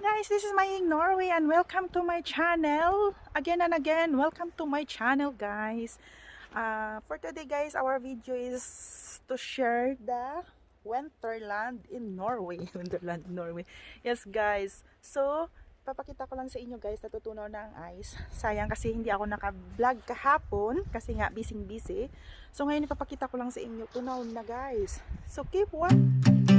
guys, this is Mayeng Norway and welcome to my channel. Again and again, welcome to my channel guys. For today guys, our video is to share the Winterland in Norway. Winterland in Norway. Yes guys, so papakita ko lang sa inyo guys, natutunaw na ang ice. Sayang kasi hindi ako naka-vlog kahapon kasi nga busy. So ngayon ipapakita ko lang sa inyo, tunaw na guys. So keep watching.